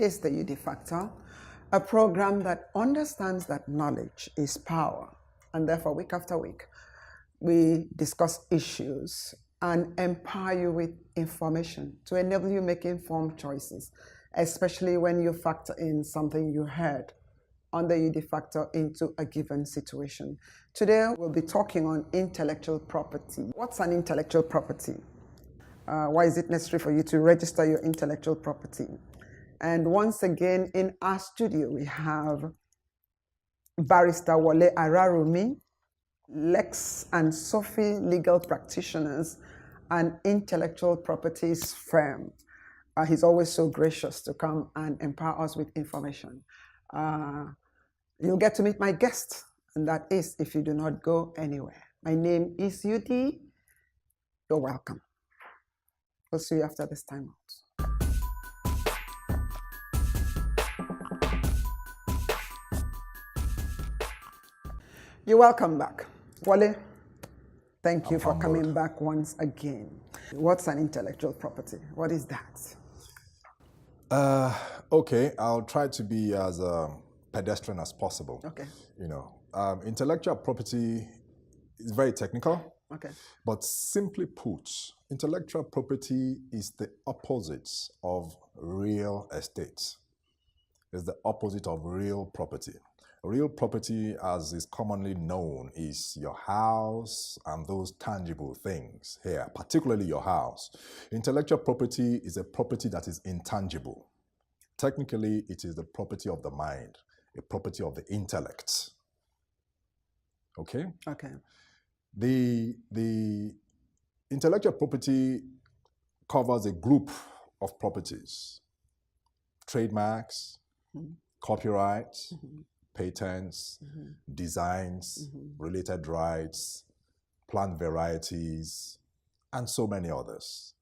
is the UD Factor, a program that understands that knowledge is power. And therefore, week after week, we discuss issues and empower you with information to enable you make informed choices, especially when you factor in something you heard on the UD Factor into a given situation. Today, we'll be talking on intellectual property. What's an intellectual property? Why is it necessary for you to register your intellectual property? And once again, in our studio, we have Barrister Wole Ararumi, Lex and Sophie legal practitioners, and intellectual properties firm. He's always so gracious to come and empower us with information. You'll get to meet my guest, and that is if you do not go anywhere. My name is UD. You're welcome. We'll see you after this time out. You're welcome back. Wole, thank you for coming back once again. What's an intellectual property? What is that? Okay, I'll try to be as pedestrian as possible. Okay. Intellectual property is very technical. Okay. But simply put, intellectual property is the opposite of real estate. It's the opposite of real property. Real property, as is commonly known, is your house and those tangible things here, particularly your house. Intellectual property is a property that is intangible. Technically, it is the property of the mind, a property of the intellect. Okay? Okay. The intellectual property covers a group of properties: trademarks, copyrights, patents, designs, related rights, plant varieties, and so many others.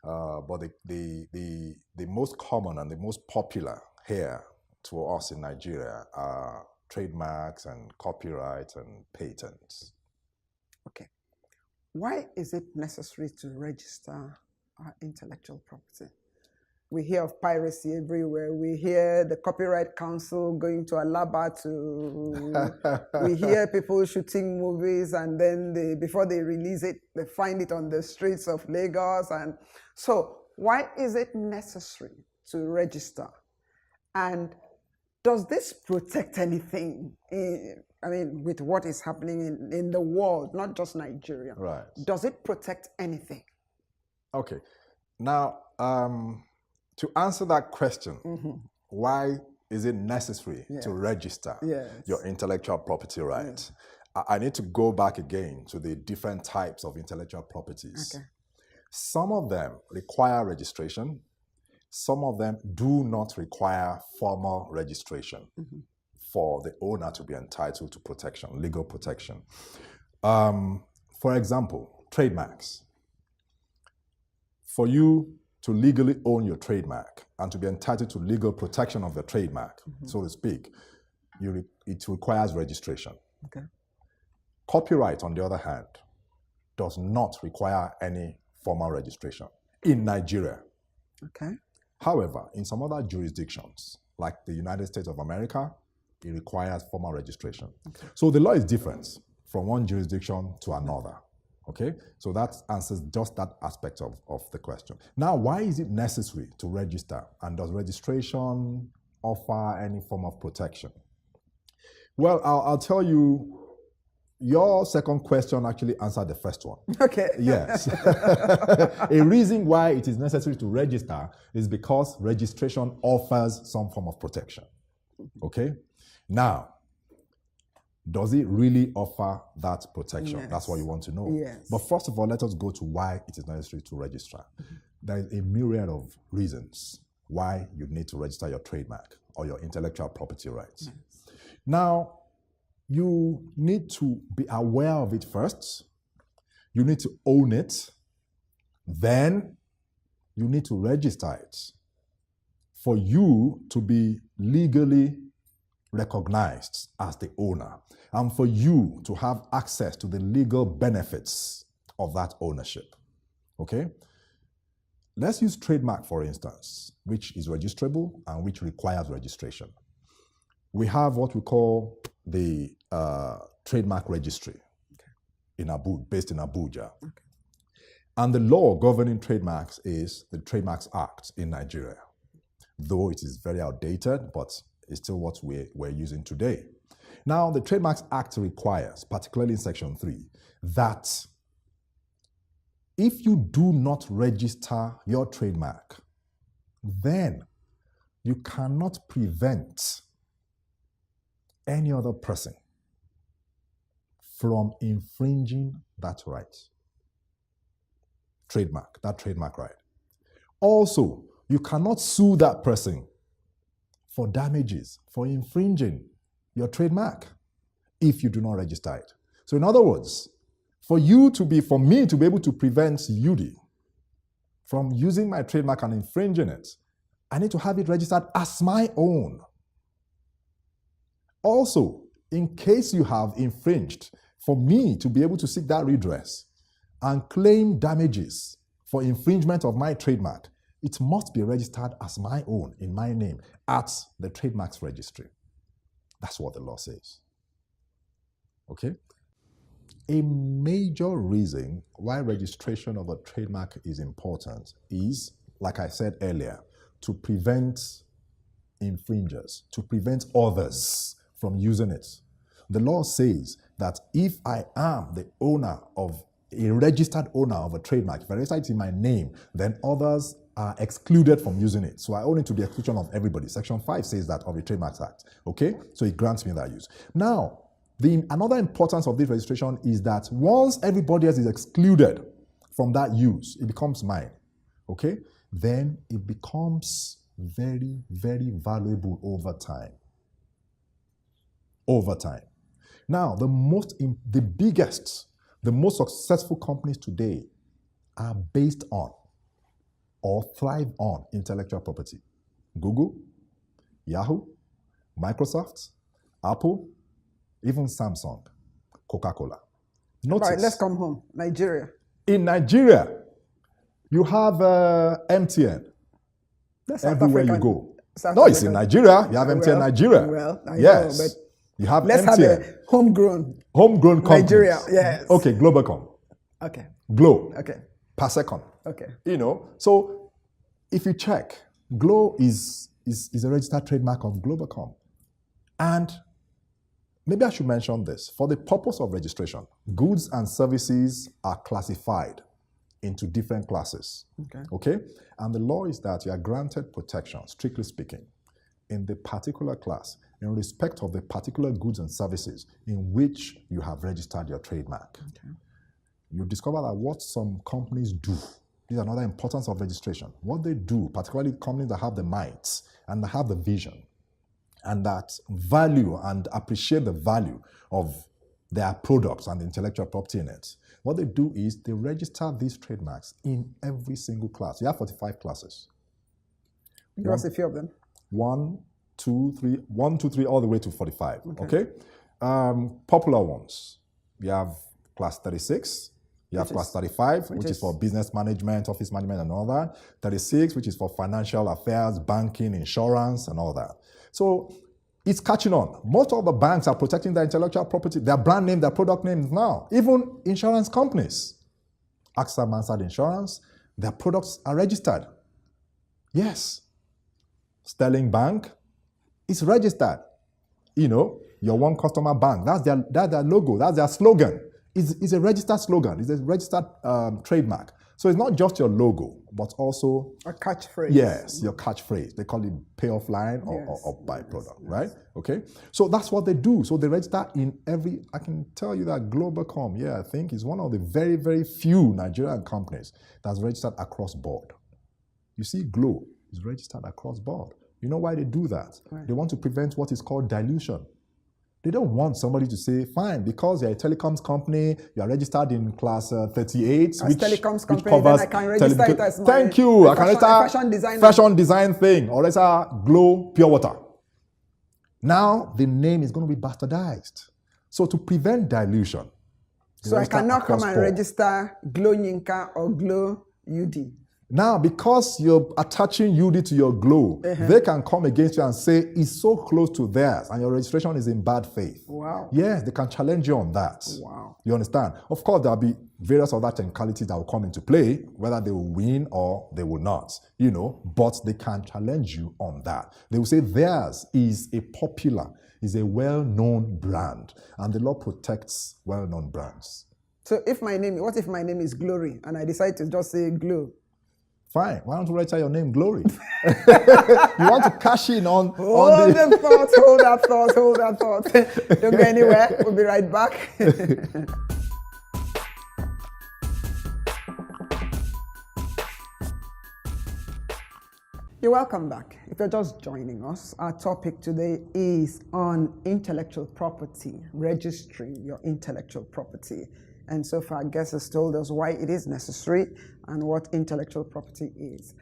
But the most common and the most popular here to us in Nigeria are trademarks and copyrights and patents. Okay. Why is it necessary to register our intellectual property? We hear of piracy everywhere. We hear the Copyright Council going to Alaba we hear people shooting movies, and then before they release it, they find it on the streets of Lagos. And so why is it necessary to register? And does this protect anything? With what is happening in the world, not just Nigeria. Right. Does it protect anything? Okay. Now, to answer that question, why is it necessary to register your intellectual property right? I need to go back again to the different types of intellectual properties. Okay. Some of them require registration. Some of them do not require formal registration for the owner to be entitled to protection, legal protection. For example, trademarks. For you to legally own your trademark and to be entitled to legal protection of the trademark, so to speak, it requires registration. Okay. Copyright, on the other hand, does not require any formal registration in Nigeria. Okay. However, in some other jurisdictions, like the United States of America, it requires formal registration. Okay. So the law is different from one jurisdiction to another. Okay? So that answers just that aspect of the question. Now, why is it necessary to register? And does registration offer any form of protection? Well, I'll tell you, your second question actually answered the first one. Okay. Yes. A reason why it is necessary to register is because registration offers some form of protection. Okay? Now, does it really offer that protection? Yes. That's what you want to know. Yes. But first of all, let us go to why it is necessary to register. There is a myriad of reasons why you need to register your trademark or your intellectual property rights. Yes. Now, you need to be aware of it first. You need to own it. Then you need to register it for you to be legally recognized as the owner and for you to have access to the legal benefits of that ownership. Okay? let's use trademark, for instance, which is registrable and which requires registration. We have what we call the trademark registry in based in Abuja. Okay. And the law governing trademarks is the Trademarks Act in Nigeria, though it is very outdated, but it's still what we're using today. Now, the Trademarks Act requires, particularly in Section 3, that if you do not register your trademark, then you cannot prevent any other person from infringing that right. That trademark right. Also, you cannot sue that person for damages for infringing your trademark if you do not register it. So in other words, for me to be able to prevent UD from using my trademark and infringing it, I need to have it registered as my own. Also, in case you have infringed, for me to be able to seek that redress and claim damages for infringement of my trademark, it must be registered as my own, in my name, at the Trademarks Registry. That's what the law says. Okay? A major reason why registration of a trademark is important is, like I said earlier, to prevent infringers, to prevent others from using it. The law says that if I am the owner of a registered owner of a trademark, if I register it in my name, then others are excluded from using it. So I own it to the exclusion of everybody. Section 5 says that of the Trademarks Act. Okay? So it grants me that use. Now, another importance of this registration is that once everybody else is excluded from that use, it becomes mine. Okay? Then it becomes very, very valuable over time. Over time. Now, the biggest, the most successful companies today are based on or thrive on intellectual property. Google, Yahoo, Microsoft, Apple, even Samsung, Coca-Cola. Notice, all right, let's come home. Nigeria. In Nigeria, you have MTN. That's everywhere African. you go. South No, African. it's in Nigeria. You have MTN Nigeria. Well, I yes. know, but you have let's MTN. have a homegrown companies. Nigeria, yes. Okay, Globacom. Okay. Glo. Okay. Per second. Okay. You know, so if you check, Glo is a registered trademark of Globacom. And maybe I should mention this. For the purpose of registration, goods and services are classified into different classes. Okay? And the law is that you are granted protection, strictly speaking, in the particular class in respect of the particular goods and services in which you have registered your trademark. Okay. You discover that what some companies do, this is another importance of registration. What they do, particularly companies that have the might and that have the vision and that value and appreciate the value of their products and the intellectual property in it, what they do is they register these trademarks in every single class. You have 45 classes. Give us a few of them. 1, 2, 3, all the way to 45. Okay? Popular ones. You have class 36. You have class 35, which is for business management, office management, and all that. 36, which is for financial affairs, banking, insurance, and all that. So it's catching on. Most of the banks are protecting their intellectual property, their brand name, their product names now. Even insurance companies. AXA Mansard Insurance, their products are registered. Yes. Sterling Bank is registered. You know, your one customer bank. That's their logo. That's their slogan. It's a registered slogan. It's a registered trademark. So it's not just your logo, but also a catchphrase. Yes, your catchphrase. They call it payoff line or byproduct, right? Okay. So that's what they do. So they register in every. I can tell you that Globacom, I think, is one of the very, very few Nigerian companies that's registered across board. You see, Glo is registered across board. You know why they do that? Right. They want to prevent what is called dilution. They don't want somebody to say, fine, because you're a telecoms company, you are registered in class 38, as which telecoms company, covers then I can register it as my Thank you. I can register fashion design thing, or let's say Glo Pure Water. Now the name is going to be bastardized. So to prevent dilution, so I cannot come and register Glo Yinka or Glo UD. Now, because you're attaching UD to your glow, they can come against you and say it's so close to theirs and your registration is in bad faith. Wow. Yes, they can challenge you on that. Wow. You understand? Of course, there'll be various other technicalities that will come into play, whether they will win or they will not, but they can challenge you on that. They will say theirs is a popular, is a well-known brand, and the law protects well-known brands. So what if my name is Glory and I decide to just say Glow? Fine. Why don't you write your name Glory? You want to cash in on Hold that thought. Don't go anywhere. We'll be right back. You're welcome back. If you're just joining us, our topic today is on intellectual property, registering your intellectual property. And so far, our guest has told us why it is necessary and what intellectual property is.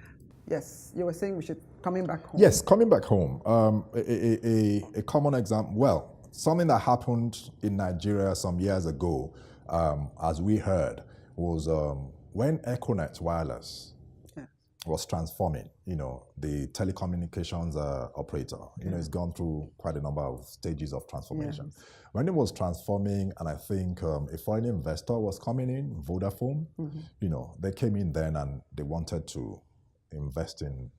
Yes, you were saying we should coming back home. Yes, coming back home. A common example, well, something that happened in Nigeria some years ago, as we heard, was when Econet Wireless was transforming, the telecommunications operator. It's gone through quite a number of stages of transformation. Yes. When it was transforming, and I think a foreign investor was coming in, Vodafone, they came in then and they wanted to invest in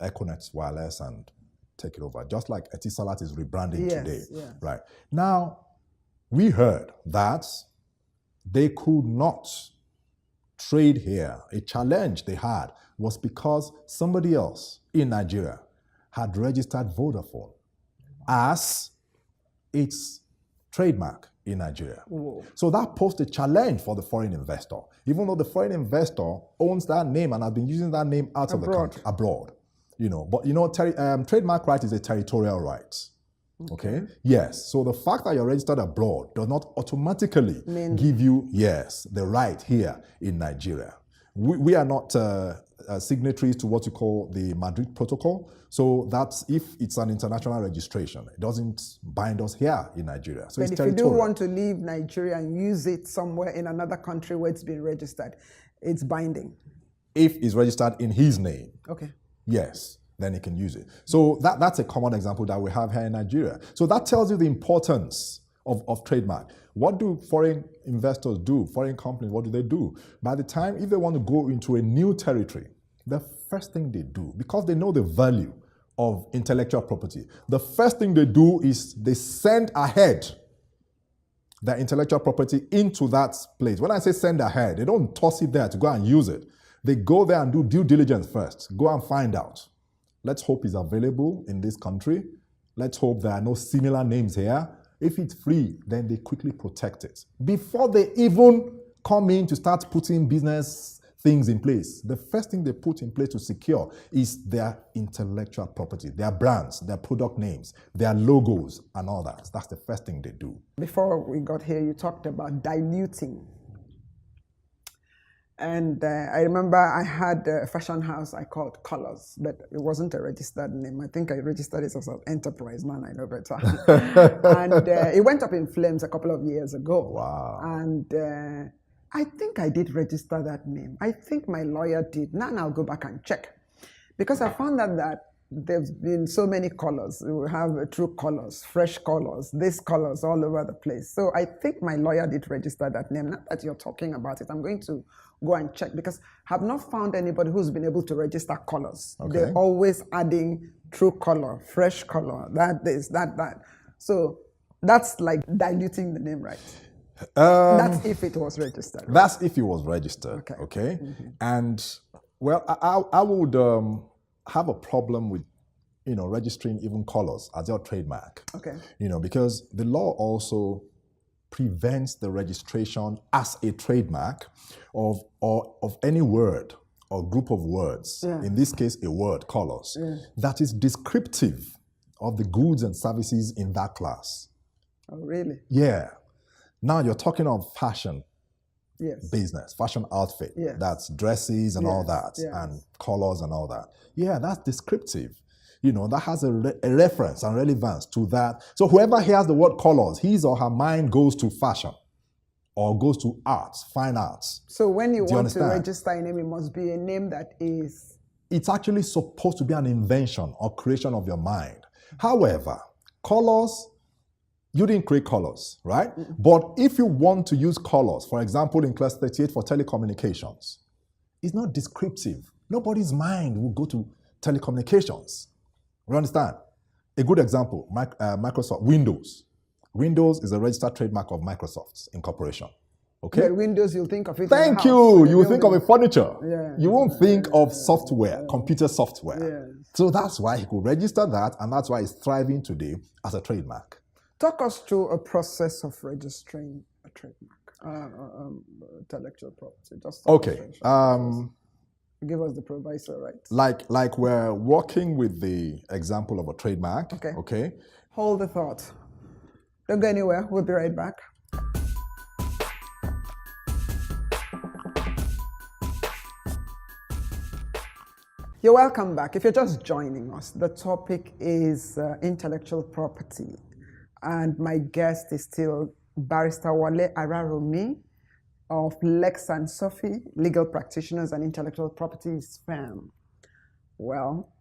Econet Wireless and take it over, just like Etisalat is rebranding today. Yes. Right. Now, we heard that they could not trade here. A challenge they had was because somebody else in Nigeria had registered Vodafone as its trademark in Nigeria. Whoa. So that posed a challenge for the foreign investor, even though the foreign investor owns that name and has been using that name out of the country, abroad. But trademark right is a territorial right. Okay. Yes. So the fact that you're registered abroad does not automatically give you, the right here in Nigeria. We are not signatories to what you call the Madrid Protocol. So that's if it's an international registration. It doesn't bind us here in Nigeria. So but if you do want to leave Nigeria and use it somewhere in another country where it's been registered, it's binding. If it's registered in his name. Okay. Yes. Then he can use it. So that's a common example that we have here in Nigeria. So that tells you the importance of trademark. What do foreign investors do? Foreign companies, what do they do? By the time, if they want to go into a new territory, the first thing they do, because they know the value of intellectual property, the first thing they do is they send ahead their intellectual property into that place. When I say send ahead, they don't toss it there to go and use it. They go there and do due diligence first. Go and find out. Let's hope it's available in this country. Let's hope there are no similar names here. If it's free, then they quickly protect it. Before they even come in to start putting business things in place, the first thing they put in place to secure is their intellectual property, their brands, their product names, their logos, and all that. That's the first thing they do. Before we got here, you talked about diluting. And I remember I had a fashion house I called Colors, but it wasn't a registered name. I think I registered it as an enterprise. Now I know better. And it went up in flames a couple of years ago. Wow. And I think I did register that name. I think my lawyer did. Now I'll go back and check. Because I found out that there's been so many colors. We have True Colors, Fresh Colors, these colors all over the place. So I think my lawyer did register that name. Not that you're talking about it. I'm going to go and check because I have not found anybody who's been able to register colors. Okay. They're always adding True Color, Fresh Color, that. So that's like diluting the name, right? That's if it was registered. Right? That's if it was registered. Okay. Mm-hmm. And well, I would have a problem with registering even colors as your trademark. Okay. Because the law also prevents the registration as a trademark of any word or group of words, in this case a word, colors, that is descriptive of the goods and services in that class. Oh, really? Yeah. Now you're talking of fashion business, fashion outfit, that's dresses and all that, and colors and all that. Yeah, that's descriptive. That has a reference and relevance to that. So whoever hears the word colors, his or her mind goes to fashion or goes to arts, fine arts. So when you Do you want to understand? register a name, it must be a name that is... It's actually supposed to be an invention or creation of your mind. However, colors, you didn't create colors, right? But if you want to use colors, for example, in class 38 for telecommunications, it's not descriptive. Nobody's mind will go to telecommunications. You understand? A good example, Microsoft, Windows. Windows is a registered trademark of Microsoft's incorporation. Okay? But Windows, you'll think of it. Thank you. You will think of a furniture. You won't think of software, computer software. So that's why he could register that, and that's why it's thriving today as a trademark. Talk us through a process of registering a trademark, intellectual property. Just Okay. Give us the proviso, right? Like we're working with the example of a trademark. Okay. Hold the thought. Don't go anywhere. We'll be right back. You're welcome back. If you're just joining us, the topic is intellectual property. And my guest is still Barrister Wale Araromi of Lex and Sophie, Legal Practitioners and Intellectual Properties firm. Well,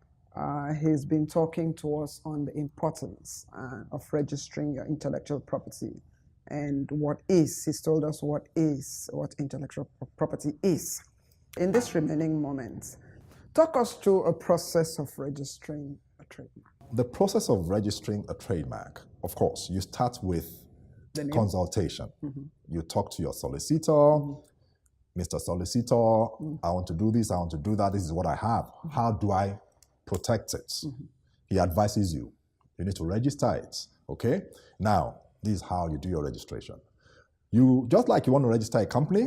he's been talking to us on the importance of registering your intellectual property and he's told us what intellectual property is. In this remaining moments, talk us through a process of registering a trademark. The process of registering a trademark, of course, you start with consultation. You talk to your solicitor. Mr. Solicitor, I want to do this, I want to do that, this is what I have. How do I protect it? He advises you. You need to register it, okay? Now, this is how you do your registration. You, just like you want to register a company,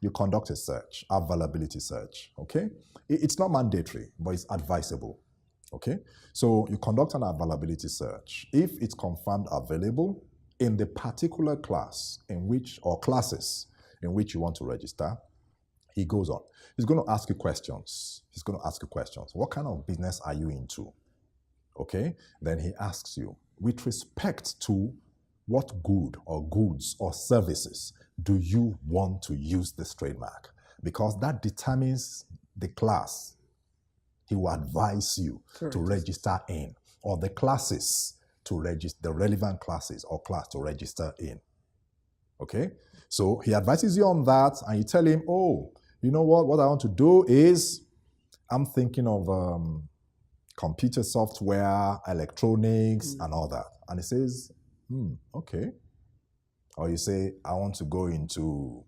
you conduct a search, availability search, okay? It's not mandatory, but it's advisable, okay? So you conduct an availability search. If it's confirmed available in the particular class in which, or classes in which you want to register, he goes on. He's going to ask you questions. What kind of business are you into? Okay? Then he asks you, with respect to what good or goods or services do you want to use this trademark? Because that determines the class he will advise you to register in, or the classes to register, the relevant classes or class to register in. Okay? So he advises you on that, and you tell him, oh, you know what I want to do is, I'm thinking of computer software, electronics, and all that. And he says, okay. Or you say, I want to go into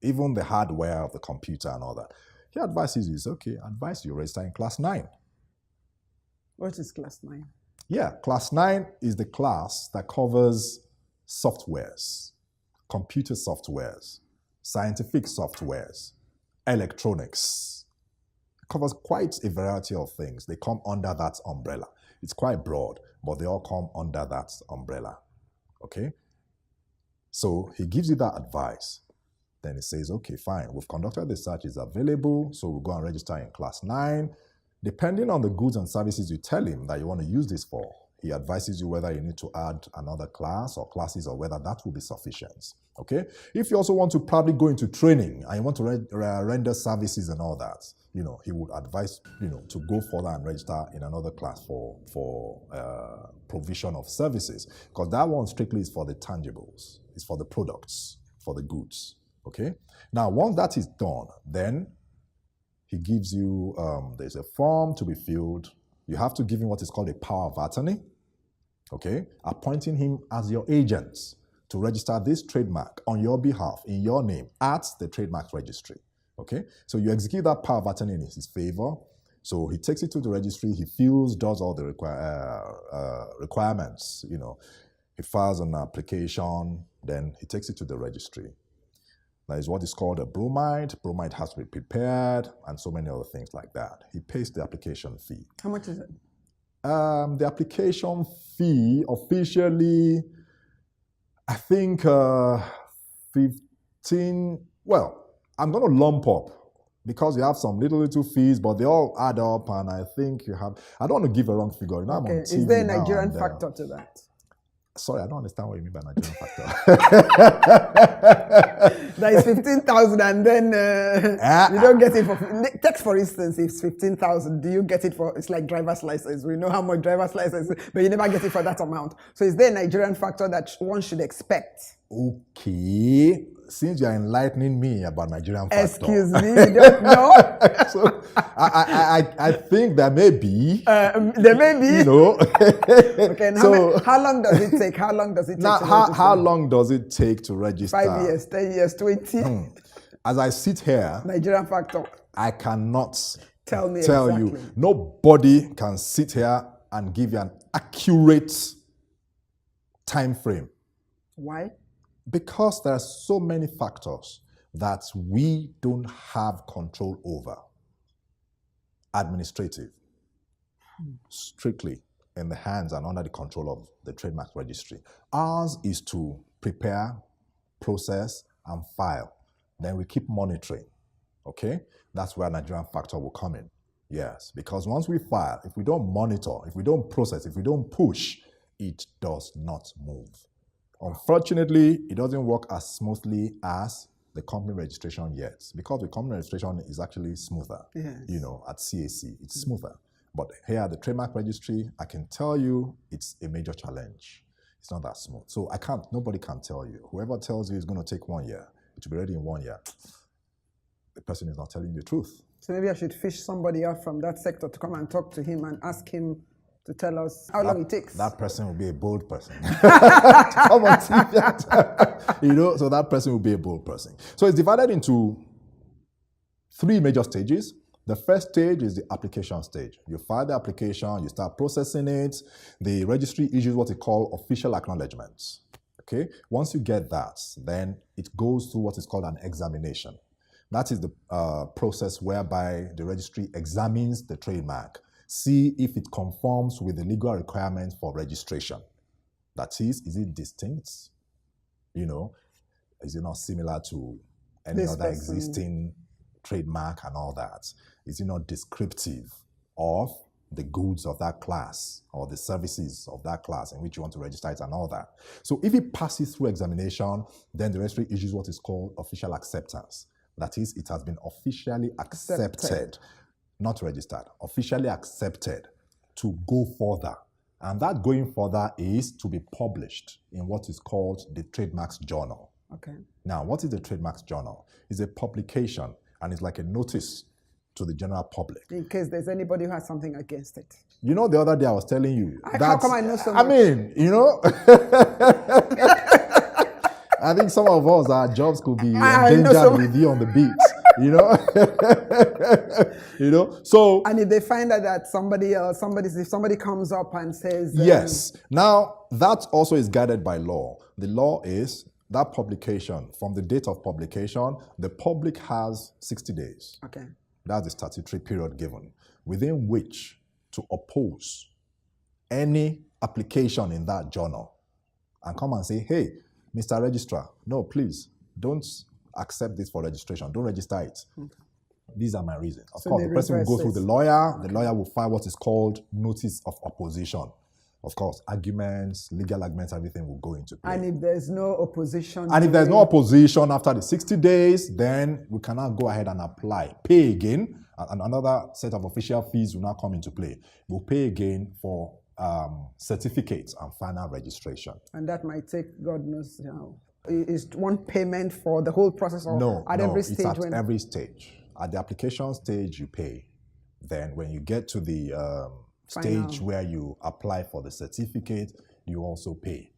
even the hardware of the computer and all that. He advises you, okay, advise you register in class 9. What is class 9? Yeah, class 9 is the class that covers softwares, computer softwares, scientific softwares, electronics. It covers quite a variety of things. They come under that umbrella. It's quite broad, but they all come under that umbrella. Okay? So he gives you that advice. Then he says, okay, fine, we've conducted the search, is available, so we'll go and register in class 9. Depending on the goods and services you tell him that you want to use this for, he advises you whether you need to add another class or classes, or whether that will be sufficient. Okay? If you also want to probably go into training and you want to render services and all that, he would advise, to go further and register in another class for provision of services, because that one strictly is for the tangibles, it's for the products, for the goods. Okay? Now, once that is done, then he gives you, there's a form to be filled. You have to give him what is called a power of attorney, okay? Appointing him as your agent to register this trademark on your behalf, in your name, at the trademark registry, okay? So you execute that power of attorney in his favor. So he takes it to the registry, he fills, does all the requirements, He files an application, then he takes it to the registry. That is what is called a bromide. Bromide has to be prepared, and so many other things like that. He pays the application fee. How much is it? The application fee officially, I think 15, well, I'm going to lump up because you have some little fees, but they all add up, and I think you have, I don't want to give a wrong figure. Okay. Is there a Nigerian factor to that? Sorry, I don't understand what you mean by Nigerian factor. That is 15,000 and then you don't get it for, text for instance, it's 15,000. Do you get it for, it's like driver's license. We know how much driver's license, but you never get it for that amount. So is there a Nigerian factor that one should expect? Okay. Since you're enlightening me about Nigerian factor. Excuse me, you don't know? So I think there may be. There may be. You know. Okay, and So- how long does it take? How long does it take Now, to how register? long does it take to register? 5 years, 10 years, 20? As I sit here, Nigerian factor. I cannot Tell me tell exactly. you. Nobody can sit here and give you an accurate time frame. Why? Because there are so many factors that we don't have control over. Administrative, strictly in the hands and under the control of the Trademark Registry. Ours is to prepare, process, and file. Then we keep monitoring. Okay? That's where Nigerian factor will come in. Yes, because once we file, if we don't monitor, if we don't process, if we don't push, it does not move. Unfortunately, it doesn't work as smoothly as the company registration yet, because the company registration is actually smoother. Yes. You know, at CAC, it's smoother. But here at the Trademark Registry, I can tell you it's a major challenge. It's not that smooth. So nobody can tell you. Whoever tells you it's going to take 1 year, it will be ready in 1 year, the person is not telling you the truth. So maybe I should fish somebody out from that sector to come and talk to him and ask him to tell us how long it takes. That person will be a bold person. Come on, see that. You know, so that person will be a bold person. So it's divided into 3 major stages. The first stage is the application stage. You file the application, you start processing it. The registry issues what they call official acknowledgements. Okay? Once you get that, then it goes through what is called an examination. That is the process whereby the registry examines the trademark, see if it conforms with the legal requirements for registration. That is it distinct? You know, is it not similar to any This other person. existing trademark and all that? Is it not descriptive of the goods of that class or the services of that class in which you want to register it and all that? So if it passes through examination, then the registry issues what is called official acceptance. That is, it has been officially accepted. Not registered, officially accepted to go further. And that going further is to be published in what is called the Trademarks Journal. Okay. Now, what is the Trademarks Journal? It's a publication and it's like a notice to the general public. In case there's anybody who has something against it. You know, the other day I was telling you. How come I know so I much? mean, you know, I think some of us, our jobs could be I know endangered so with you on the beat. You know, you know. So And if they find out that if somebody comes up and says, yes. Now that also is guided by law. The law is that publication, from the date of publication, the public has 60 days. okay, That's the statutory period given, within which to oppose any application in that journal and come and say, hey, Mr. Registrar, no, please, don't accept this for registration. Don't register it. Okay. These are my reasons. Of So course, they the person will go reverse through it. the lawyer. Okay. The lawyer will file what is called notice of opposition. Of course, arguments, legal arguments, everything will go into play. and if there's no opposition, And if there's no opposition after the 60 days, then we cannot go ahead and apply. Pay again, and another set of official fees will now come into play. We'll pay again for certificates and final registration. and that might take God knows how. Is one payment for the whole process, or No, at no, every it's stage? at every stage. At the application stage, you pay. Then when you get to the stage Final. where you apply for the certificate, you also pay.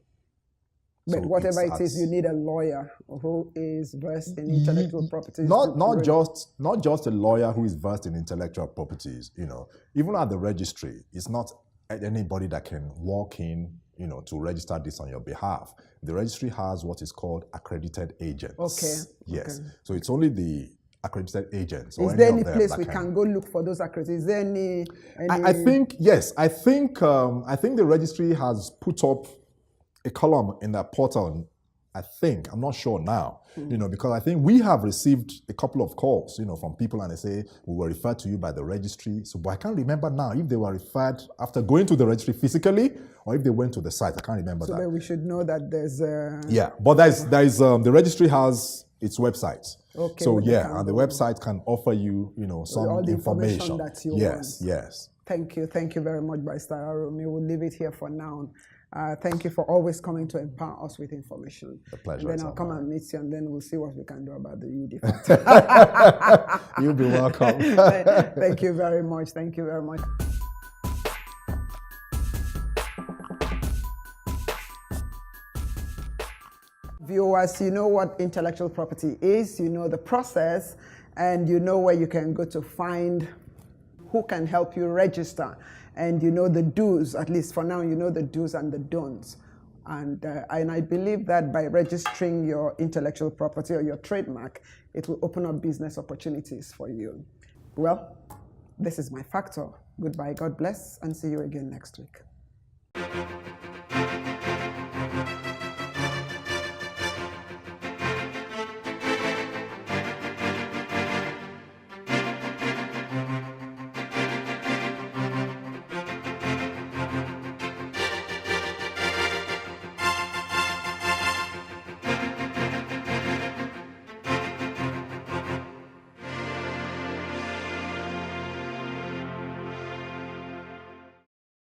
But So whatever it's it is, you need a lawyer who is versed in intellectual property. Not just a lawyer who is versed in intellectual properties. You know, even at the registry, it's not anybody that can walk in, you know, to register this on your behalf. The registry has what is called accredited agents. Okay. Yes. Okay. So it's only the accredited agents. Or Is there any any of them place that we can go look for those accreditations? Is there any I think yes. I think the registry has put up a column in that portal I think, I'm not sure now, because I think we have received a couple of calls, from people, and they say, we were referred to you by the registry. So, but I can't remember now if they were referred after going to the registry physically or if they went to the site. I can't remember that. So we should know that there's a... Yeah, but the registry has its website. Okay. So yeah, and the website can offer you, some all the information that you yes, want. Yes. Thank you very much, Barrister Arome. We'll leave it here for now. Thank you for always coming to empower us with information. A pleasure. And then I'll come and meet you, and then we'll see what we can do about the UD factor. You'll be welcome. Thank you very much. Thank you very much. Viewers, you know what intellectual property is, you know the process, and you know where you can go to find who can help you register. And you know the do's, at least for now, you know the do's and the don'ts. And I believe that by registering your intellectual property or your trademark, it will open up business opportunities for you. Well, this is my factor. Goodbye, God bless, and see you again next week.